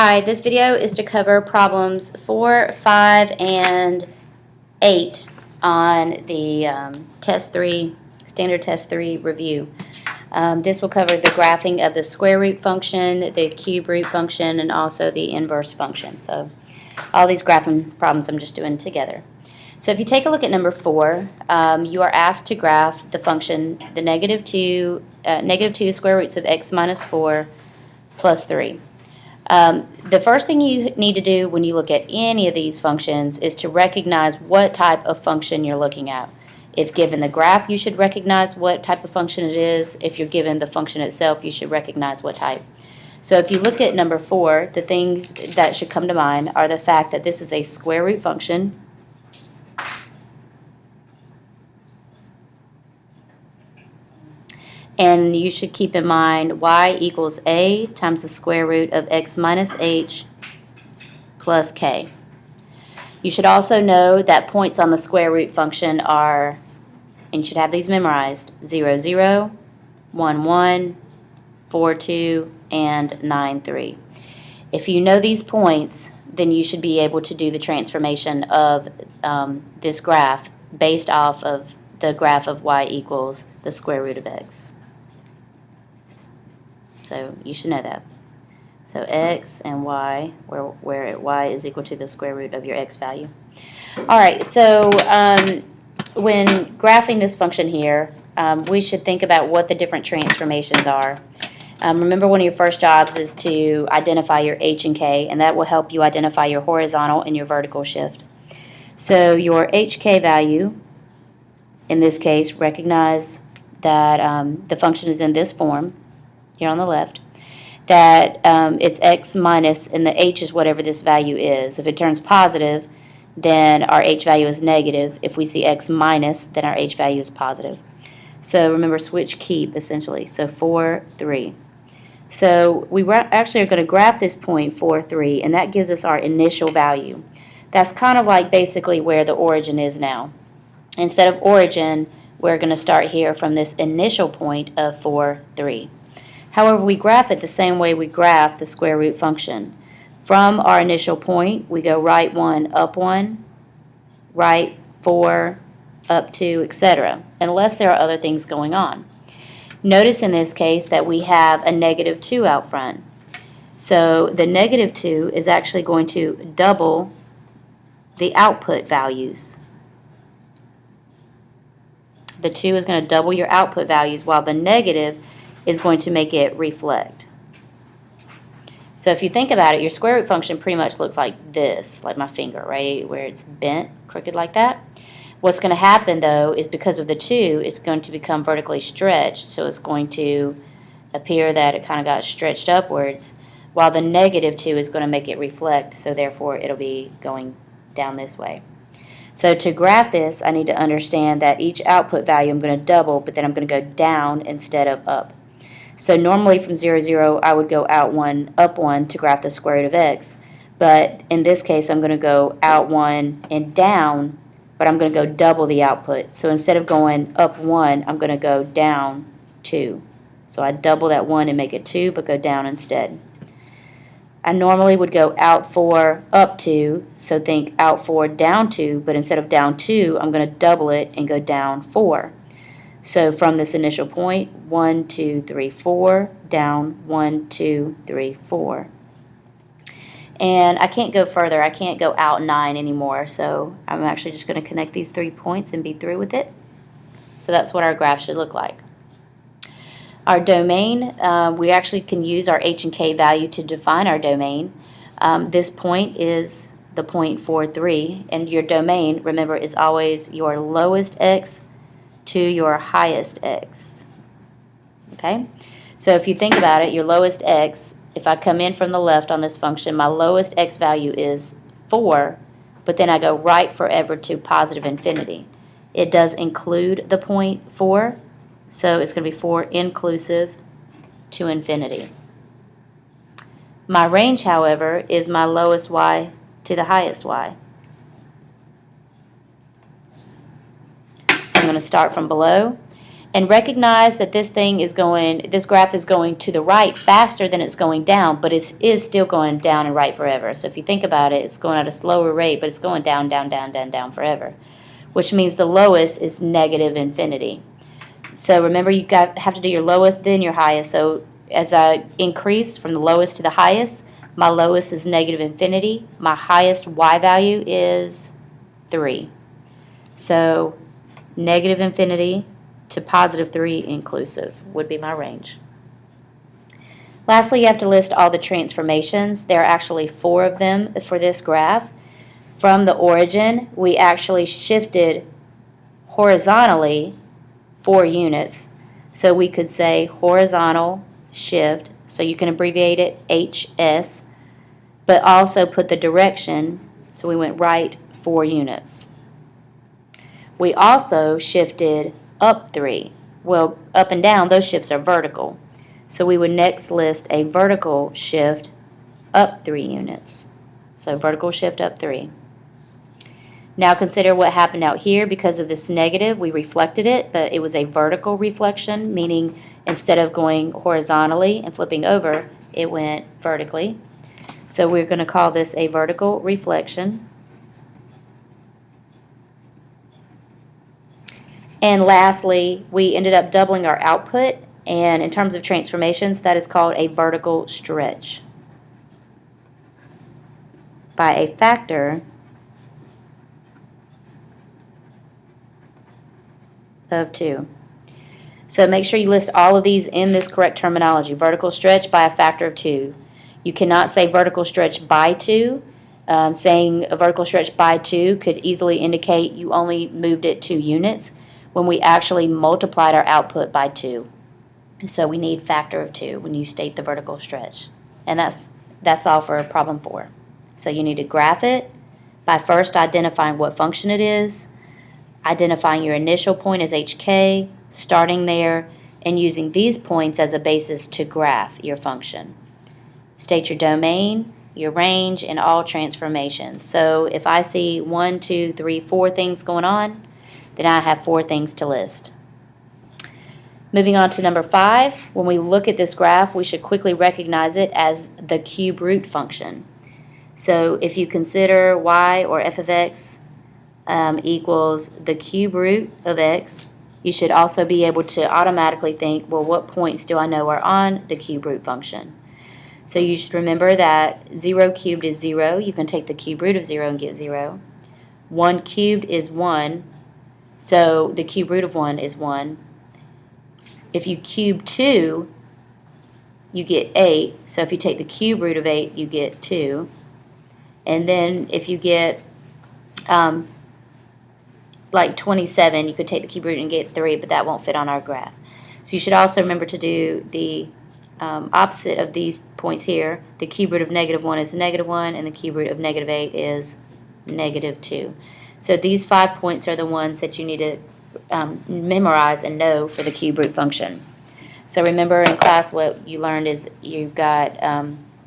Hi, this video is to cover problems 4, 5, and 8 on the Test 3, Standard Test 3 review. This will cover the graphing of the square root function, the cube root function, and also the inverse function. So all these graphing problems I'm just doing together. So if you take a look at number 4, you are asked to graph the function, the negative 2 square roots of x minus 4 plus 3. The first thing you need to do when you look at any of these functions is to recognize what type of function you're looking at. If given the graph, you should recognize what type of function it is. If you're given the function itself, you should recognize what type. So if you look at number 4, the things that should come to mind are the fact that this is a square root function. And you should keep in mind y equals a times the square root of x minus h plus k. You should also know that points on the square root function are, and you should have these memorized, 0, 0, 1, 1, 4, 2, and 9, 3. If you know these points, then you should be able to do the transformation of this graph based off of the graph of y equals the square root of x. So you should know that. So x and y, where y is equal to the square root of your x value. All right, so when graphing this function here, we should think about what the different transformations are. Remember, one of your first jobs is to identify your h and k, and that will help you identify your horizontal and your vertical shift. So your hk value, in this case, recognize that the function is in this form, here on the left, that it's x minus, and the h is whatever this value is. If it turns positive, then our h value is negative. If we see x minus, then our h value is positive. So remember, switch keep, essentially. So 4, 3. So we actually are going to graph this point 4, 3, and that gives us our initial value. That's kind of like basically where the origin is now. Instead of origin, we're going to start here from this initial point of 4, 3. However, we graph it the same way we graph the square root function. From our initial point, we go right 1, up 1, right 4, up 2, etc., unless there are other things going on. Notice in this case that we have a negative 2 out front. So the negative 2 is actually going to double the output values. The 2 is going to double your output values, while the negative is going to make it reflect. So if you think about it, your square root function pretty much looks like this, like my finger, right, where it's bent, crooked like that. What's going to happen, though, is because of the 2, it's going to become vertically stretched, so it's going to appear that it kind of got stretched upwards, while the negative 2 is going to make it reflect, so therefore it'll be going down this way. So to graph this, I need to understand that each output value I'm going to double, but then I'm going to go down instead of up. So normally from 0, 0, I would go out 1, up 1 to graph the square root of x. But in this case, I'm going to go out 1 and down, but I'm going to go double the output. So instead of going up 1, I'm going to go down 2. So I double that 1 and make it 2, but go down instead. I normally would go out 4, up 2, so think out 4, down 2, but instead of down 2, I'm going to double it and go down 4. So from this initial point, 1, 2, 3, 4, down 1, 2, 3, 4. And I can't go further. I can't go out 9 anymore, so I'm actually just going to connect these 3 points and be through with it. So that's what our graph should look like. Our domain, we actually can use our h and k value to define our domain. This point is the point 4, 3, and your domain, remember, is always your lowest x to your highest x. Okay? So if you think about it, your lowest x, if I come in from the left on this function, my lowest x value is 4, but then I go right forever to positive infinity. It does include the point 4, so it's going to be 4 inclusive to infinity. My range, however, is my lowest y to the highest y. So I'm going to start from below, And recognize that this graph is going to the right faster than it's going down, but it is still going down and right forever. So if you think about it, it's going at a slower rate, but it's going down, down, down, down, down forever, which means the lowest is negative infinity. So remember, have to do your lowest, then your highest. So as I increase from the lowest to the highest, my lowest is negative infinity. My highest y value is 3. So negative infinity to positive 3 inclusive would be my range. Lastly, you have to list all the transformations. There are actually 4 of them for this graph. From the origin, we actually shifted horizontally 4 units. So we could say horizontal shift, so you can abbreviate it HS, but also put the direction, so we went right 4 units. We also shifted up 3. Well, up and down, those shifts are vertical. So we would next list a vertical shift up 3 units. So vertical shift up 3. Now consider what happened out here. Because of this negative, we reflected it, but it was a vertical reflection, meaning instead of going horizontally and flipping over, it went vertically. So we're going to call this a vertical reflection. And lastly, we ended up doubling our output, and in terms of transformations, that is called a vertical stretch by a factor of 2. So make sure you list all of these in this correct terminology. Vertical stretch by a factor of 2. You cannot say vertical stretch by 2. Saying a vertical stretch by 2 could easily indicate you only moved it 2 units when we actually multiplied our output by 2. So we need factor of 2 when you state the vertical stretch. And that's all for problem 4. So you need to graph it by first identifying what function it is, identifying your initial point as HK, starting there, and using these points as a basis to graph your function. State your domain, your range, and all transformations. So if I see 1, 2, 3, 4 things going on, then I have 4 things to list. Moving on to number 5, when we look at this graph, we should quickly recognize it as the cube root function. So if you consider y or f of x equals the cube root of x, you should also be able to automatically think, well, what points do I know are on the cube root function? So you should remember that 0 cubed is 0. You can take the cube root of 0 and get 0. 1 cubed is 1. So the cube root of 1 is 1. If you cube 2, you get 8. So if you take the cube root of 8, you get 2. And then if you get like 27, you could take the cube root and get 3, but that won't fit on our graph. So you should also remember to do the opposite of these points here. The cube root of -1 is -1, and the cube root of -8 is -2. So these 5 points are the ones that you need to memorize and know for the cube root function. So remember in class what you learned is you've got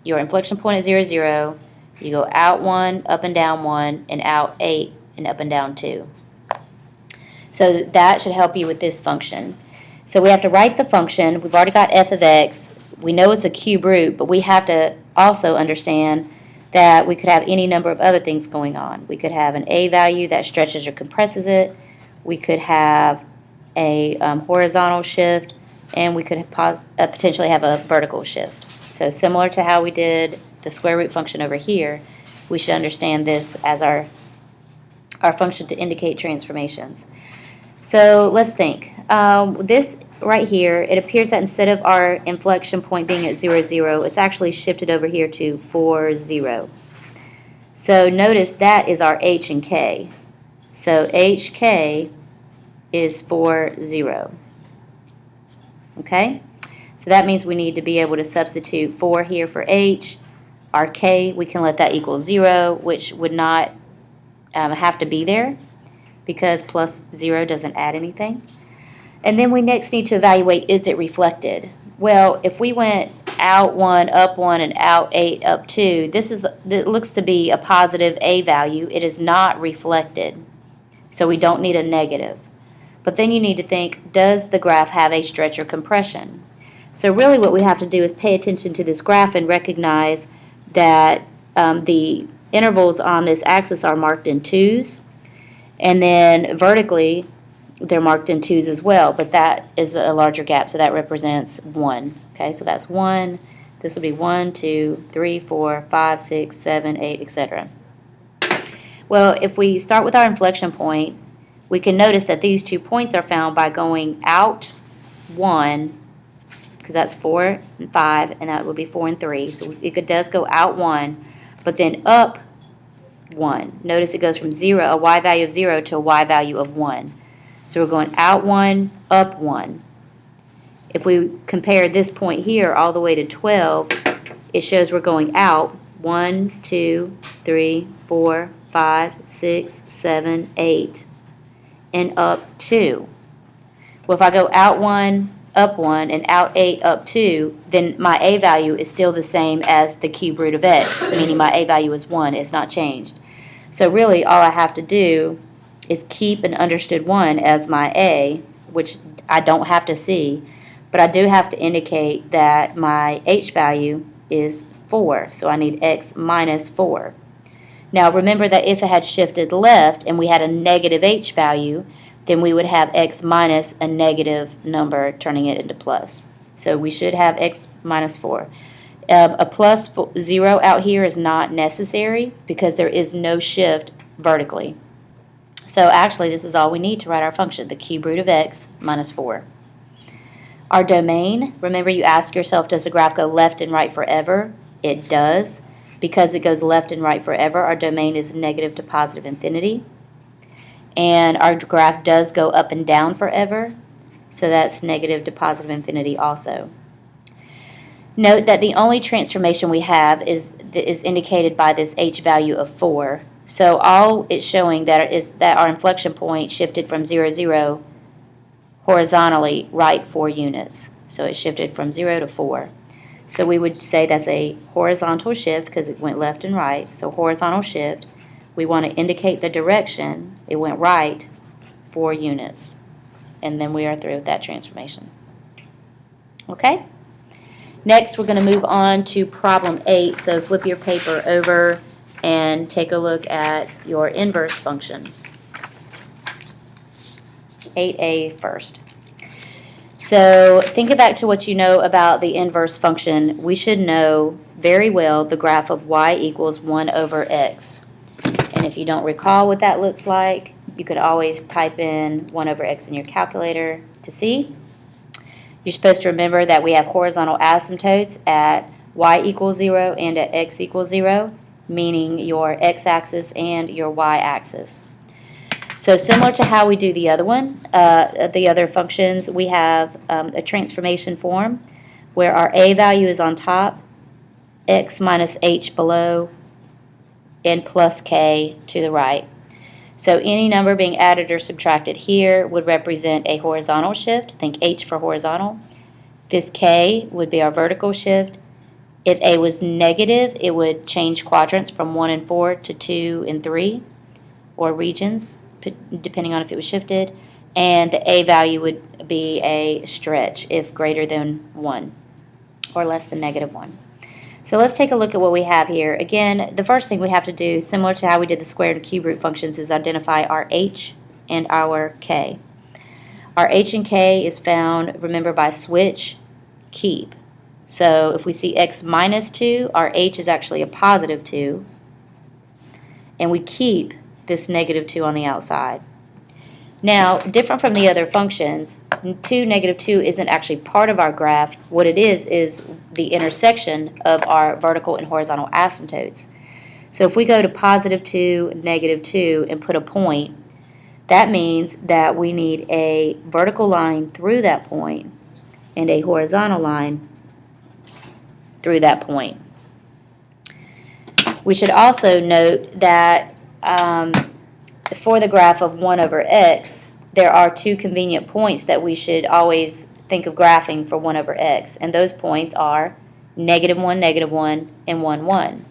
your inflection point at 0, 0. You go out 1, up and down 1, and out 8, and up and down 2. So that should help you with this function. So we have to write the function. We've already got f of x. We know it's a cube root, but we have to also understand that we could have any number of other things going on. We could have an a value that stretches or compresses it. We could have a horizontal shift, and we could potentially have a vertical shift. So similar to how we did the square root function over here, we should understand this as our function to indicate transformations. So let's think. This right here, it appears that instead of our inflection point being at 0, 0, it's actually shifted over here to 4, 0. So notice that is our h and k. So hk is 4, 0. Okay? So that means we need to be able to substitute 4 here for h. Our k, we can let that equal 0, which would not have to be there because plus 0 doesn't add anything. And then we next need to evaluate, is it reflected? Well, if we went out 1, up 1, and out 8, up 2, it looks to be a positive a value. It is not reflected, so we don't need a negative. But then you need to think, does the graph have a stretch or compression? So really what we have to do is pay attention to this graph and recognize that the intervals on this axis are marked in 2s, and then vertically they're marked in 2s as well, but that is a larger gap, so that represents 1. Okay, so that's 1. This will be 1, 2, 3, 4, 5, 6, 7, 8, etc. Well, if we start with our inflection point, we can notice that these 2 points are found by going out 1, because that's 4 and 5, and that would be 4 and 3. So it does go out 1, but then up 1. Notice it goes from 0, a y value of 0, to a y value of 1. So we're going out 1, up 1. If we compare this point here all the way to 12, it shows we're going out 1, 2, 3, 4, 5, 6, 7, 8, and up 2. Well, if I go out 1, up 1, and out 8, up 2, then my a value is still the same as the cube root of x, meaning my a value is 1. It's not changed. So really all I have to do is keep an understood 1 as my a, which I don't have to see, but I do have to indicate that my h value is 4, so I need x minus 4. Now remember that if it had shifted left and we had a negative h value, then we would have x minus a negative number, turning it into plus. So we should have x minus 4. A plus 0 out here is not necessary because there is no shift vertically. So actually this is all we need to write our function, the cube root of x minus 4. Our domain, remember you ask yourself, does the graph go left and right forever? It does. Because it goes left and right forever, our domain is negative to positive infinity. And our graph does go up and down forever, so that's negative to positive infinity also. Note that the only transformation we have is indicated by this h value of 4. So all it's showing that is that our inflection point shifted from 0, 0 horizontally right 4 units. So it shifted from 0 to 4. So we would say that's a horizontal shift because it went left and right. So horizontal shift. We want to indicate the direction. It went right 4 units. And then we are through with that transformation. Okay? Next, we're going to move on to problem 8. So flip your paper over and take a look at your inverse function. 8a first. So think back to what you know about the inverse function. We should know very well the graph of y equals 1 over x. And if you don't recall what that looks like, you could always type in 1 over x in your calculator to see. You're supposed to remember that we have horizontal asymptotes at y equals 0 and at x equals 0, meaning your x-axis and your y-axis. So similar to how we do the other one, the other functions, we have a transformation form where our a value is on top, x minus h below, and plus k to the right. So any number being added or subtracted here would represent a horizontal shift. Think h for horizontal. This k would be our vertical shift. If a was negative, it would change quadrants from 1 and 4 to 2 and 3, or regions, depending on if it was shifted. And the a value would be a stretch if greater than 1 or less than negative 1. So let's take a look at what we have here. Again, the first thing we have to do, similar to how we did the square and cube root functions, is identify our h and our k. Our h and k is found, remember, by switch, keep. So if we see x minus 2, our h is actually a positive 2, and we keep this negative 2 on the outside. Now, different from the other functions, 2, negative 2 isn't actually part of our graph. What it is the intersection of our vertical and horizontal asymptotes. So if we go to positive 2, negative 2, and put a point, that means that we need a vertical line through that point and a horizontal line through that point. We should also note that for the graph of 1 over x, there are 2 convenient points that we should always think of graphing for 1 over x, and those points are -1, -1, and 1, 1.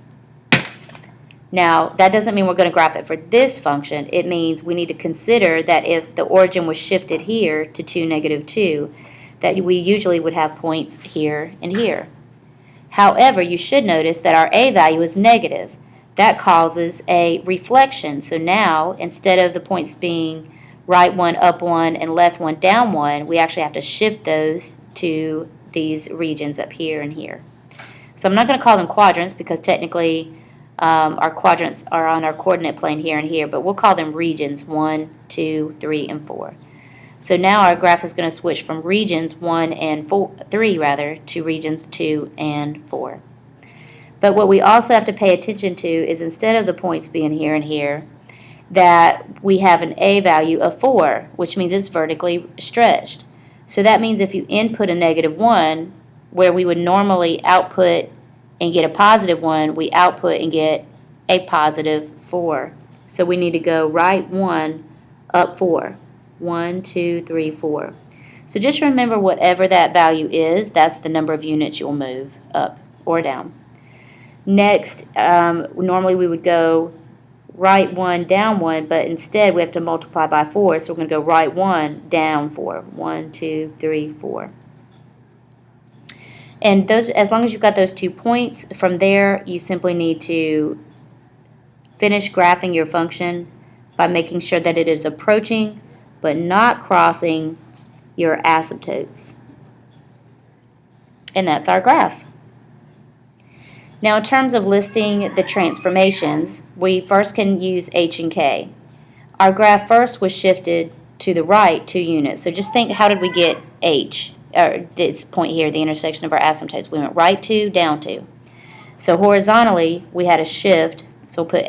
Now, that doesn't mean we're going to graph it for this function. It means we need to consider that if the origin was shifted here to 2, -2, that we usually would have points here and here. However, you should notice that our A value is negative. That causes a reflection. So now, instead of the points being right 1, up 1, and left 1, down 1, we actually have to shift those to these regions up here and here. So I'm not going to call them quadrants because technically our quadrants are on our coordinate plane here and here, but we'll call them regions 1, 2, 3, and 4. So now our graph is going to switch from regions 1 and 3 to regions 2 and 4. But what we also have to pay attention to is instead of the points being here and here, that we have an A value of 4, which means it's vertically stretched. So that means if you input a -1, where we would normally output and get a +1, we output and get a +4. So we need to go right 1, up 4. 1, 2, 3, 4. So just remember whatever that value is, that's the number of units you'll move up or down. Next, normally we would go right 1, down 1, but instead we have to multiply by 4, so we're going to go right 1, down 4. 1, 2, 3, 4. And those, as long as you've got those 2 points, from there you simply need to finish graphing your function by making sure that it is approaching but not crossing your asymptotes. And that's our graph. Now, in terms of listing the transformations, we first can use H and K. Our graph first was shifted to the right 2 units. So just think, how did we get H? Or this point here, the intersection of our asymptotes. We went right 2, down 2. So horizontally, we had a shift. So we'll put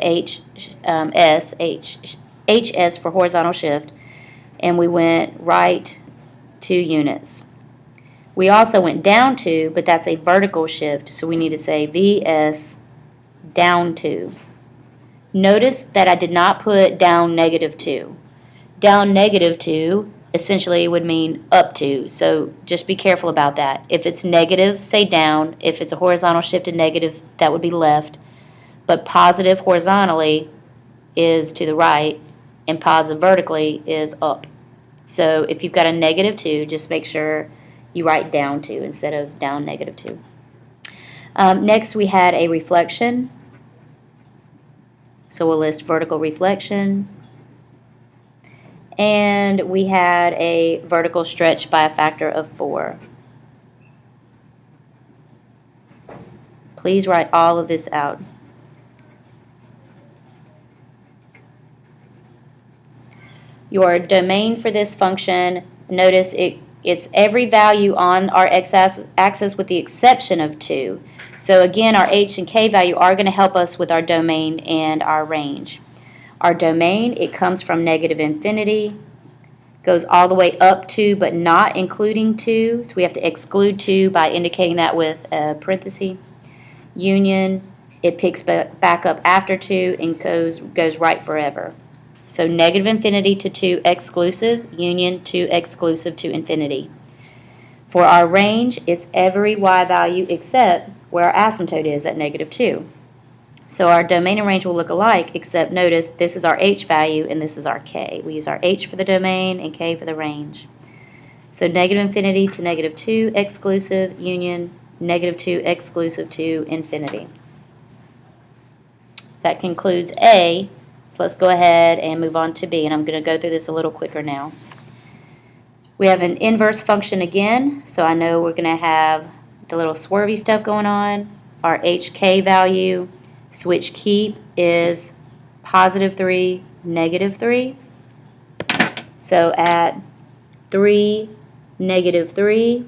HS for horizontal shift. And we went right 2 units. We also went down 2, but that's a vertical shift, so we need to say VS down 2. Notice that I did not put down -2. Down -2 essentially would mean up 2, so just be careful about that. If it's negative, say down. If it's a horizontal shift to negative, that would be left. But positive horizontally is to the right, and positive vertically is up. So if you've got a -2, just make sure you write down 2 instead of down -2. Next, we had a reflection. So we'll list vertical reflection. And we had a vertical stretch by a factor of 4. Please write all of this out. Your domain for this function, notice it's every value on our x-axis with the exception of 2. So again, our H and K value are going to help us with our domain and our range. Our domain, it comes from -infinity, goes all the way up to but not including 2. So we have to exclude 2 by indicating that with a parenthesis. Union, it picks back up after 2 and goes right forever. So -infinity to 2 exclusive, union 2 exclusive to infinity. For our range, it's every y value except where our asymptote is at -2. So our domain and range will look alike, except notice this is our h value and this is our k. We use our h for the domain and k for the range. So -infinity to -2 exclusive, union -2 exclusive to infinity. That concludes A. So let's go ahead and move on to B, and I'm going to go through this a little quicker now. We have an inverse function again, so I know we're going to have the little swervy stuff going on. Our HK value, switch keep, is +3, -3. So at 3, -3,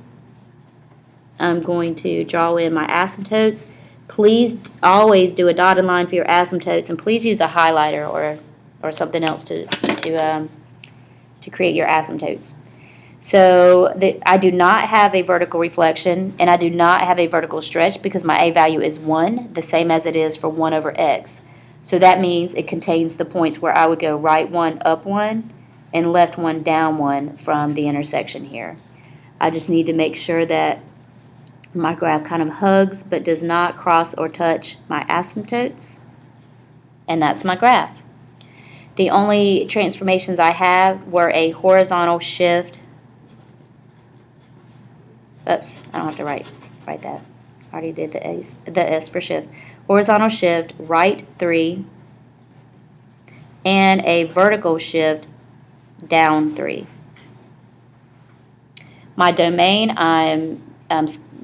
I'm going to draw in my asymptotes. Please always do a dotted line for your asymptotes, and please use a highlighter or something else to create your asymptotes. So I do not have a vertical reflection, and I do not have a vertical stretch because my A value is 1, the same as it is for 1 over x. So that means it contains the points where I would go right 1, up 1, and left 1, down 1 from the intersection here. I just need to make sure that my graph kind of hugs but does not cross or touch my asymptotes. And that's my graph. The only transformations I have were a horizontal shift. Oops, I don't have to write that. I already did the S for shift. Horizontal shift, right 3, and a vertical shift, down 3. My domain, I'm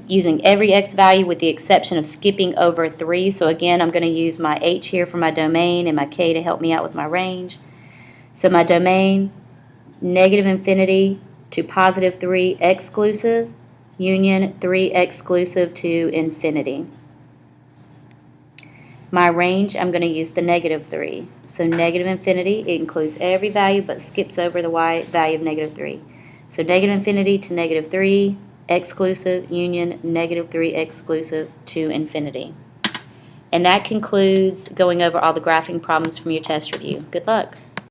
using every X value with the exception of skipping over 3. So again, I'm going to use my H here for my domain and my K to help me out with my range. So my domain, negative infinity to positive 3 exclusive, union 3 exclusive to infinity. My range, I'm going to use the negative 3. So negative infinity, it includes every value but skips over the y value of negative 3. So negative infinity to negative 3 exclusive, union negative 3 exclusive to infinity. And that concludes going over all the graphing problems from your test review. Good luck.